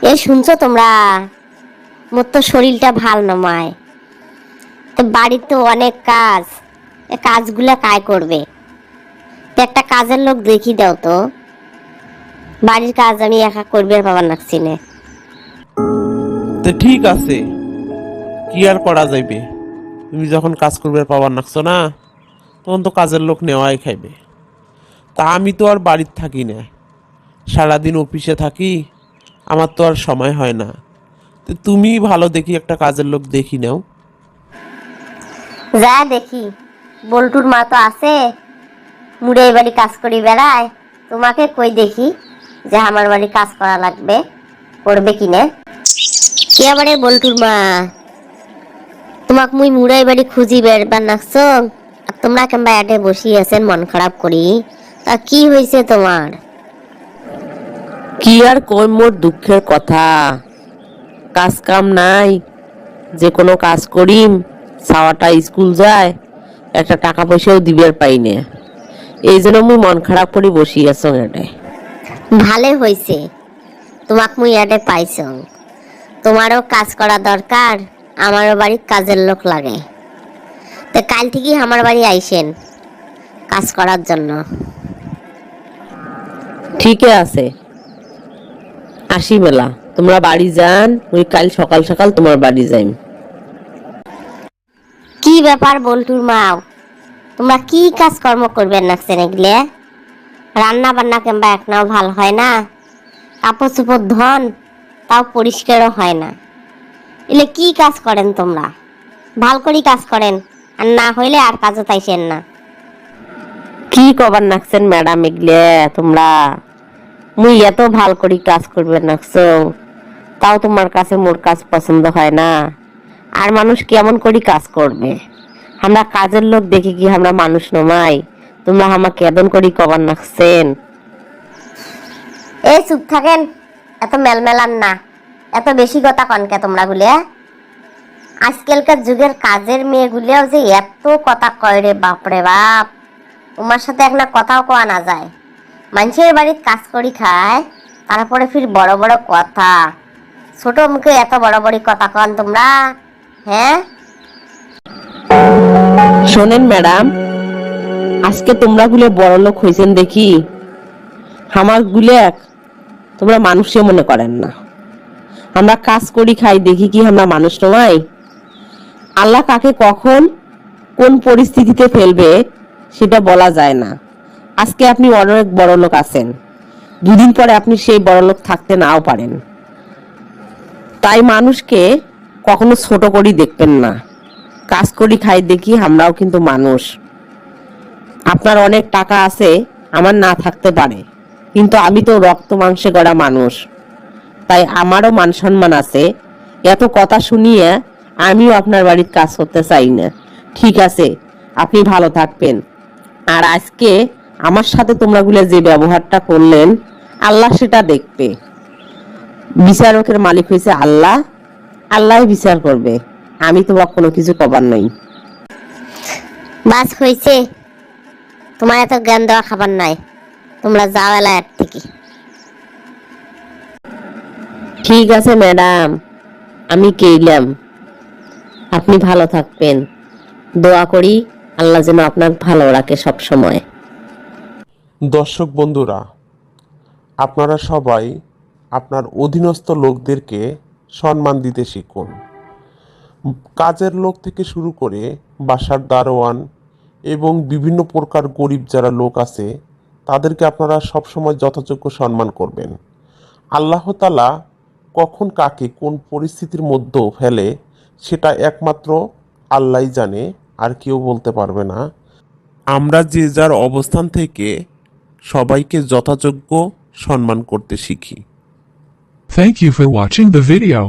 এ শুনছো তোমরা? মোর তো শরীরটা ভাল নয়। তো বাড়িতে অনেক কাজ, এ কাজগুলা কায় করবে? তো একটা কাজের লোক দেখি দাও তো। বাড়ির কাজ আমি একা করবে পাবার লাগছি না। তো ঠিক আছে, কি আর করা যাইবে? তুমি যখন কাজ করবে পাবার নাকছো না, তখন তো কাজের লোক নেওয়াই খাইবে। তা আমি তো আর বাড়িতে থাকি না, সারাদিন অফিসে থাকি, আমার তো আর সময় হয় না। তো তুমি ভালো দেখি একটা কাজের লোক দেখি নাও। যা দেখি, বল্টুর মা তো আছে, মুড়ে বাড়ি কাজ করি বেড়ায়। তোমাকে কই দেখি যে আমার বাড়ি কাজ করা লাগবে, করবে কিনা। কে আবার বল্টুর মা? তোমাক মুই মুড়াই বাড়ি খুঁজি বেড়বার নাকছো, আর তোমরা কেমবা এটে বসি আছেন মন খারাপ করি। তা কি হয়েছে তোমার? কি আর কই মোর দুঃখের কথা। কাজ কাম নাই, যে কোনো কাজ করিম, ছাওয়াটা স্কুল যায়, একটা টাকা পয়সাও দিবার পাই না। এই জন্য মুই মন খারাপ করে বসি আছো এটে। ভালে হয়েছে তোমাক মুই এটে পাইছ। তোমারও কাজ করা দরকার, আমারও বাড়ির কাজের লোক লাগে। তো কাল থেকে আমার বাড়ি আইসেন কাজ করার জন্য। ঠিক আছে, আসি মেলা। তোমরা বাড়ি যান, মুই কাল সকাল সকাল তোমার বাড়ি যাইম। কি ব্যাপার বল্টুর মাও, তোমরা কি কাজ কর্ম করবেন নাকছেন এগুলো? রান্না বান্না কিংবা একনাও ভাল হয় না, কাপড় চোপড় ধন তাও পরিষ্কারও হয় না। এলে কি কাজ করেন তোমরা? ভাল করি কাজ করেন, আর না হইলে আর কাজও তাইছেন না। কি কবার নাকছেন ম্যাডাম এগলে তোমরা? মুই এত ভাল করি কাজ করবে নাকছো, তাও তোমার কাছে মোর কাজ পছন্দ হয় না? আর মানুষ কেমন করি কাজ করবে? আমরা কাজের লোক দেখে কি আমরা মানুষ নমাই? তোমরা আমাকে কেমন করি কবার নাকছেন? এই চুপ থাকেন, এত মেলমেলান না, এত বেশি কথা কনকে তোমরা গুলে। আজকালকার যুগের কাজের মেয়েগুলিও যে এত কথা কয় রে বাপরে বাপ, তোমার সাথে একটা কথাও কোয়া না যায়। মানুষের বাড়ির কাজ করি খায়, তারপরে ফির বড় বড় কথা। ছোট মুখে এত বড় বড় কথা কন তোমরা, হ্যাঁ? শোনেন ম্যাডাম, আজকে তোমরা গুলে বড় লোক হয়েছেন দেখি, আমার গুলে তোমরা মানুষে মনে করেন না। আমরা কাজ করি খাই দেখি কি আমরা মানুষ নয়? আল্লাহ কাকে কখন কোন পরিস্থিতিতে ফেলবে সেটা বলা যায় না। আজকে আপনি অনেক বড় লোক আছেন, দুদিন পরে আপনি সেই বড় লোক থাকতে নাও পারেন। তাই মানুষকে কখনো ছোট করি দেখবেন না। কাজ করি খাই দেখি আমরাও কিন্তু মানুষ। আপনার অনেক টাকা আছে, আমার না থাকতে পারে, কিন্তু আমি তো রক্ত মাংসে গড়া মানুষ, তাই আমারও মান সম্মান আছে। এত কথা শুনিয়ে আমিও আপনার বাড়ির কাজ করতে চাই না। ঠিক আছে, আপনি ভালো থাকবেন। আর আজকে আমার সাথে তোমরা গুলো যে ব্যবহারটা করলেন, আল্লাহ সেটা দেখবে। বিচারকের মালিক হয়েছে আল্লাহ, আল্লাহ বিচার করবে। আমি তোমার কোনো কিছু কবার নাই। বাস হয়েছে, তোমার এত জ্ঞান দেওয়া খাবার নাই, তোমরা যাও এলাকার থেকে। ঠিক আছে ম্যাডাম, আমি গেলাম। আপনি ভালো থাকবেন। দোয়া করি আল্লাহ যেন আপনার ভালো রাখে সব সময়। দর্শক বন্ধুরা, আপনারা সবাই আপনার অধীনস্থ লোকদেরকে সম্মান দিতে শিখুন। কাজের লোক থেকে শুরু করে বাসার দারোয়ান এবং বিভিন্ন প্রকার গরিব যারা লোক আছে, তাদেরকে আপনারা সবসময় যথাযোগ্য সম্মান করবেন। আল্লাহ তাআলা কখন কাকে কোন পরিস্থিতির মধ্যে ফেলে সেটা একমাত্র আল্লাহই জানে, আর কেউ বলতে পারবে না। আমরা যে যার অবস্থান থেকে সবাইকে যথাযোগ্য সম্মান করতে শিখি। Thank you for watching the video.